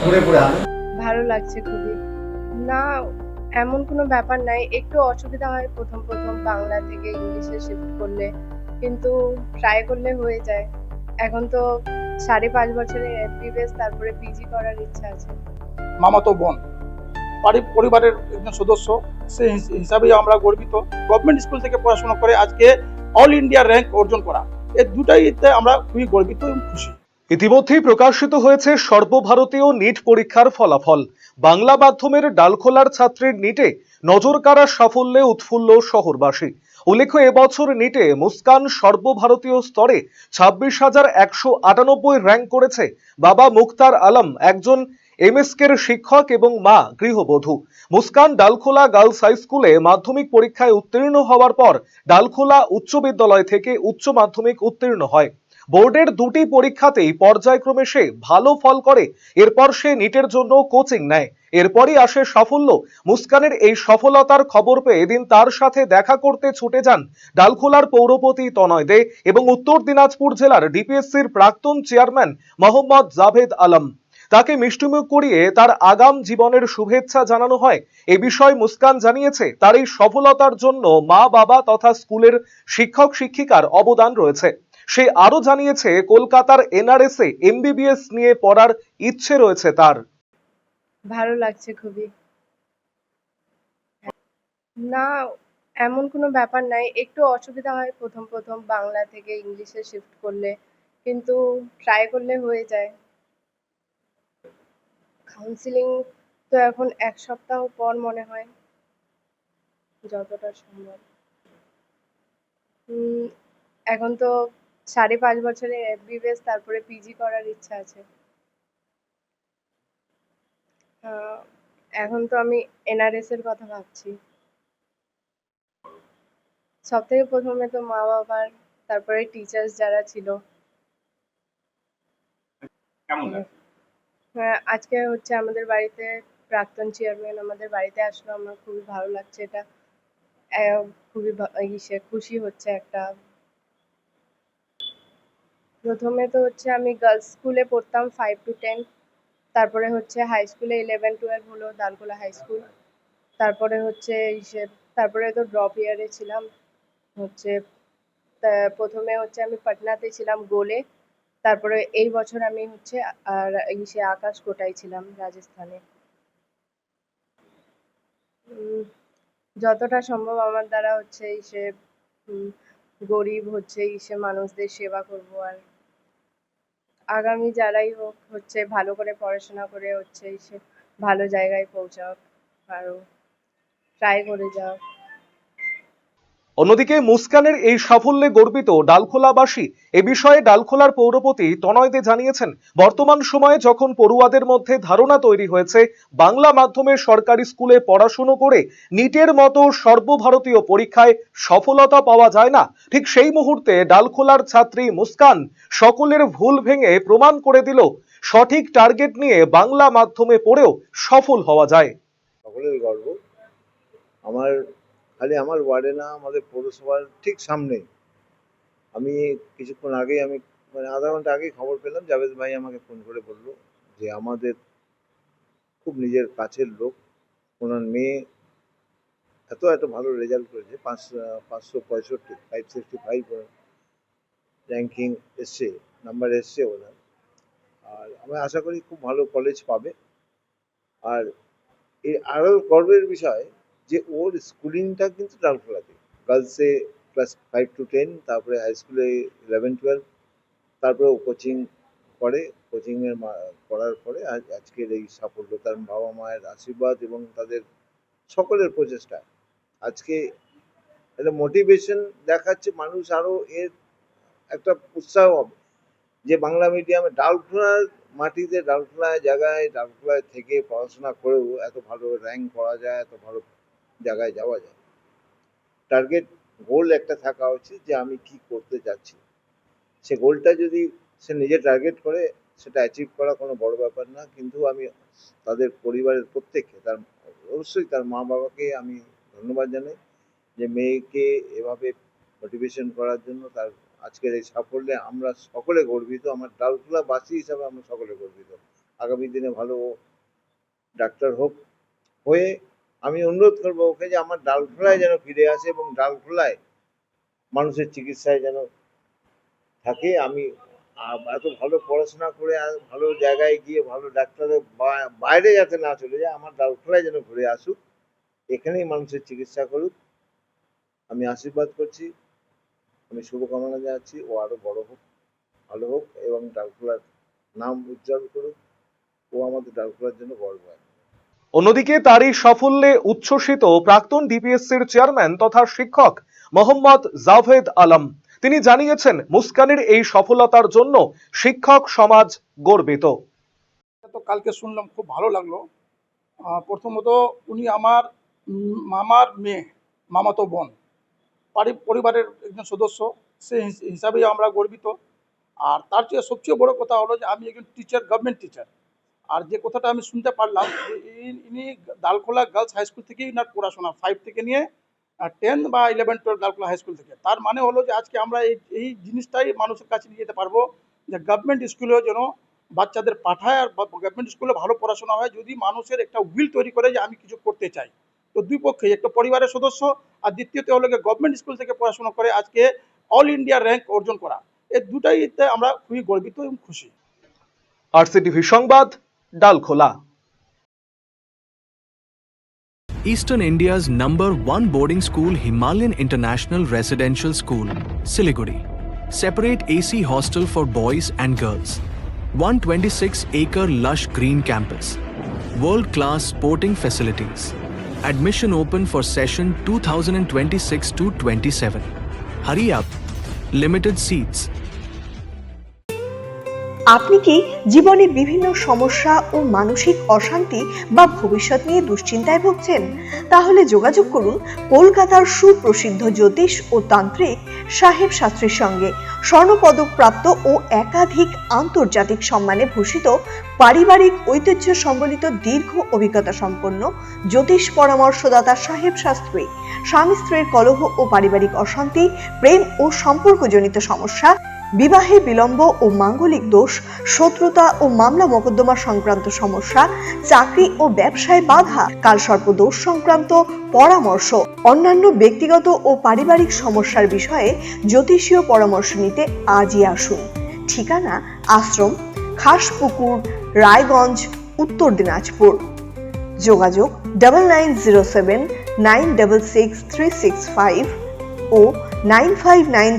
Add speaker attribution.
Speaker 1: ঘুরে ঘুরে আনন্দ।
Speaker 2: ভালো লাগছে খুবই। না, এমন কোনো ব্যাপার নাই। একটু অসুবিধা হয় প্রথম বাংলা থেকে ইংলিশে শিফট করলে। কিন্তু ট্রাই করলে হয়ে যায়। এখন তো ৫.৫ বছরের এমবিবিএস তারপরে পিজি করার ইচ্ছা আছে।
Speaker 3: মামাতো বোন, পরিবারের একজন সদস্য, সেই হিসাবেই আমরা গর্বিত। গভর্নমেন্ট স্কুল থেকে পড়াশোনা করে আজকে অল ইন্ডিয়া র্যাঙ্ক অর্জন করা, এই দুটাইতে আমরা খুবই গর্বিত এবং খুশি।
Speaker 4: ইতিমধ্যেই প্রকাশিত হয়েছে সর্বভারতীয় নিট পরীক্ষার ফলাফল। বাংলা মাধ্যমের ডালখোলার ছাত্রীর নিটে নজরকাড়া সাফল্যে উৎফুল্ল শহরবাসী। উল্লেখ্য, এবছর নিটে মুস্কান সর্বভারতীয় স্তরে ২৬,১৯৮ র্যাঙ্ক করেছে। বাবা মুক্তার আলম একজন এমএসকের শিক্ষক এবং মা গৃহবধূ। মুস্কান ডালখোলা গার্লস হাই স্কুলে মাধ্যমিক পরীক্ষায় উত্তীর্ণ হওয়ার পর ডালখোলা উচ্চ বিদ্যালয় থেকে উচ্চ মাধ্যমিক উত্তীর্ণ হয়। বোর্ডের দুটি পরীক্ষাতেই পর্যায়ক্রমে সে ভালো ফল করে। এরপর সে নিটের জন্য কোচিং নেয়। এরপরই আসে সাফল্য। মুস্কানের এই সফলতার খবর পেয়ে এদিন তার সাথে দেখা করতে ছুটে যান ডালখোলার পৌরপতি তনয় দে এবং উত্তর দিনাজপুর জেলার ডিপিএসসির প্রাক্তন চেয়ারম্যান মোহাম্মদ জাভেদ আলম। তাকে মিষ্টিমুখ করিয়ে তার আগাম জীবনের শুভেচ্ছা জানানো হয়। এ বিষয়ে মুস্কান জানিয়েছে, তার এই সফলতার জন্য মা বাবা তথা স্কুলের শিক্ষক শিক্ষিকার অবদান রয়েছে। সে আরো জানিয়েছে, কলকাতার এনআরএস এ এমবিবিএস নিয়ে পড়ার ইচ্ছে রয়েছে তার।
Speaker 2: ভালো লাগছে খুবই। না, এমন কোনো ব্যাপার নাই। একটু অসুবিধা হয় প্রথম বাংলা থেকে ইংলিশে শিফট করলে। কিন্তু ট্রাই করলে হয়ে যায়। কাউন্সেলিং তো এখন ১ সপ্তাহ পর মনে হয়, যতটা সম্ভব। উম এখন তো ৫.৫ বছরের এমবিবিএস তারপরে পিজি করার ইচ্ছা আছে। আ এখন তো আমি এনআরএস এর কথা ভাবছি। সবথেকে ১ম এ তো মা-বাবার, তারপরে টিচার্স যারা ছিল।
Speaker 3: কেমন লাগে?
Speaker 2: হ্যাঁ, আজকে হচ্ছে আমাদের বাড়িতে প্রাক্তন চেয়ারম্যান আমাদের বাড়িতে আসলো। আমার খুবই ভালো লাগছে এটা। খুবই খুশি হচ্ছে একটা। ১ম এ তো হচ্ছে আমি গার্লস স্কুলে পড়তাম 5 to 10। তারপরে হচ্ছে হাই স্কুলে 11-12 হলো ডালখোলা হাই স্কুল। তারপরে হচ্ছে তারপরে তো ড্রপ ইয়ারে ছিলাম হচ্ছে। ১ম এ হচ্ছে আমি পাটনাতে ছিলাম গোলে। তারপরে এই বছর আমি হচ্ছে আর আকাশকোটায় ছিলাম রাজস্থানে। উম যতটা সম্ভব আমার দ্বারা হচ্ছে উম গরিব হচ্ছে মানুষদের সেবা করব। আর আগামী যারাই হোক হচ্ছে ভালো করে পড়াশোনা করে হচ্ছে ভালো জায়গায় পৌঁছাক, আরো ট্রাই করে যাক।
Speaker 4: অন্যদিকে মুস্কানের এই সাফল্যে গর্বিত ডালখোলাবাসী। এ বিষয়ে ডালখোলার পৌরপতি তনয় দে জানিয়েছেন, বর্তমান সময়ে যখন পড়ুয়াদের মধ্যে ধারণা তৈরি হয়েছে বাংলা মাধ্যমে সরকারি স্কুলে পড়াশুনো করে নিটের মতো সর্বভারতীয় পরীক্ষায় সফলতা পাওয়া যায় না, ঠিক সেই মুহূর্তে ডালখোলার ছাত্রী মুস্কান সকলের ভুল ভেঙে প্রমাণ করে দিল সঠিক টার্গেট নিয়ে বাংলা মাধ্যমে পড়েও সফল হওয়া যায়।
Speaker 5: সকলের গর্ব। আমার খালি আমার ওয়ার্ডে না, আমাদের পৌরসভার ঠিক সামনেই। আমি কিছুক্ষণ আগেই মানে আধা ঘন্টা আগেই খবর পেলাম, জাভেদ ভাই আমাকে ফোন করে বলল যে আমাদের খুব নিজের কাছের লোক, ওনার মেয়ে এত ভালো রেজাল্ট করেছে, ৫৬৫ 565 র্যাঙ্কিং এসছে, নাম্বার এসছে ওনার। আর আমি আশা করি খুব ভালো কলেজ পাবে। আর এর আরও গর্বের বিষয় যে ওর স্কুলিংটা কিন্তু ডালখোলাতে, গার্লসে ক্লাস 5 to 10, তারপরে হাই স্কুলে 11-12, তারপরে ও কোচিং করে। কোচিংয়ের করার পরে আজকের এই সাফল্য তার বাবা মায়ের আশীর্বাদ এবং তাদের সকলের প্রচেষ্টা। আজকে একটা মোটিভেশন দেখাচ্ছে, মানুষ আরও এর একটা উৎসাহ হবে যে বাংলা মিডিয়ামে ডালখোলার মাটিতে, ডালখোলায় জায়গায়, ডালখোলায় থেকে পড়াশোনা করেও এত ভালো র্যাঙ্ক করা যায়, এত ভালো জায়গায় যাওয়া যায়। টার্গেট, গোল একটা থাকা উচিত যে আমি কি করতে যাচ্ছি। সে গোলটা যদি সে নিজে টার্গেট করে, সেটা অ্যাচিভ করা কোনো বড় ব্যাপার না। কিন্তু আমি তাদের পরিবারের প্রত্যেককে, তার অবশ্যই তার মা বাবাকে আমি ধন্যবাদ জানাই যে মেয়েকে এভাবে মোটিভেশন করার জন্য। তার আজকের এই সাফল্যে আমরা সকলে গর্বিত। আমার ডালখোলাবাসী হিসাবে আমরা সকলে গর্বিত। আগামী দিনে ভালো ডাক্তার হোক। হয়ে আমি অনুরোধ করবো ওকে যে আমার ডালখোলায় যেন ফিরে আসে এবং ডালখোলায় মানুষের চিকিৎসায় যেন থাকে। আমি এত ভালো পড়াশোনা করে আর ভালো জায়গায় গিয়ে ভালো ডাক্তারের বাইরে যাতে না চলে যায়, আমার ডালখোলায় যেন ঘুরে আসুক, এখানেই মানুষের চিকিৎসা করুক। আমি আশীর্বাদ করছি, আমি শুভকামনা জানাচ্ছি ও আরো বড় হোক, ভালো হোক এবং ডালখোলার নাম উজ্জ্বল করুক। ও আমাদের ডালখোলার জন্য গর্ব আছে।
Speaker 4: অন্যদিকে তারই সাফল্যে উচ্ছ্বসিত প্রাক্তন ডিপিএসসির চেয়ারম্যান তথা শিক্ষক মোহাম্মদ জাভেদ আলম। তিনি জানিয়েছেন, মুস্কানের এই সফলতার জন্য শিক্ষক সমাজ গর্বিত।
Speaker 3: তো কালকে শুনলাম, খুব ভালো লাগলো। প্রথমত উনি আমার মামার মেয়ে, মামাতো বোন, পরিবারের একজন সদস্য, সেই হিসাবেই আমরা গর্বিত। আর তার চেয়ে সবচেয়ে বড় কথা হলো যে আমি একজন টিচার, গভর্নমেন্ট টিচার। আর যে কথাটা আমি শুনতে পারলাম যে ইনি ডালখোলা গার্লস হাই স্কুল থেকেই ইনার পড়াশোনা, 5 থেকে নিয়ে 10 বা 11-12 ডালখোলা হাই স্কুল থেকে। তার মানে হলো যে আজকে আমরা এই জিনিসটাই মানুষের কাছে নিয়ে যেতে পারবো যে গভর্নমেন্ট স্কুলেও যেন বাচ্চাদের পাঠায়, আর গভর্নমেন্ট স্কুলে ভালো পড়াশোনা হয়, যদি মানুষের একটা উইল তৈরি করে যে আমি কিছু করতে চাই। তো দুই পক্ষে, একটা পরিবারের সদস্য, আর দ্বিতীয়ত হলো গভর্নমেন্ট স্কুল থেকে পড়াশোনা করে আজকে অল ইন্ডিয়া র্যাঙ্ক অর্জন করা। এই দুটাইতে আমরা খুবই গর্বিত এবং খুশি।
Speaker 4: আরসিটিভি সংবাদ, Dalkhola.
Speaker 1: Eastern India's #1 boarding school, Himalayan International Residential School, Siliguri. Separate AC hostel for boys and girls. 126-acre lush green campus. World-class sporting facilities. Admission open for session 2026-27. Hurry up. Limited seats.
Speaker 6: আপনি কি জীবনের বিভিন্ন সমস্যা ও মানসিক অশান্তি বা ভবিষ্যৎ নিয়ে দুশ্চিন্তায় ভুগছেন? তাহলে যোগাযোগ করুন কলকাতার সুপ্রসিদ্ধ জ্যোতিষ ও তান্ত্রিক সাহেব শাস্ত্রীর সঙ্গে। স্বর্ণপদক প্রাপ্ত ও একাধিক আন্তর্জাতিক সম্মানে ভূষিত, পারিবারিক ঐতিহ্য সম্বলিত দীর্ঘ অভিজ্ঞতা সম্পন্ন জ্যোতিষ পরামর্শদাতা সাহেব শাস্ত্রী। স্বামী স্ত্রীর কলহ ও পারিবারিক অশান্তি, প্রেম ও সম্পর্কজনিত সমস্যা, বিবাহে বিলম্ব ও মাঙ্গলিক দোষ, শত্রুতা ও মামলা মোকদ্দমা সংক্রান্ত সমস্যা, চাকরি ও ব্যবসায় বাধা, কালসর্প দোষ সংক্রান্ত পরামর্শ, অন্যান্য ব্যক্তিগত ও পারিবারিক সমস্যার বিষয়ে জ্যোতিষীয় পরামর্শ নিতে আজই আসুন। ঠিকানা: আশ্রম, খাসপুকুর, রায়গঞ্জ, উত্তর দিনাজপুর। যোগাযোগ 9907966365 ও 9593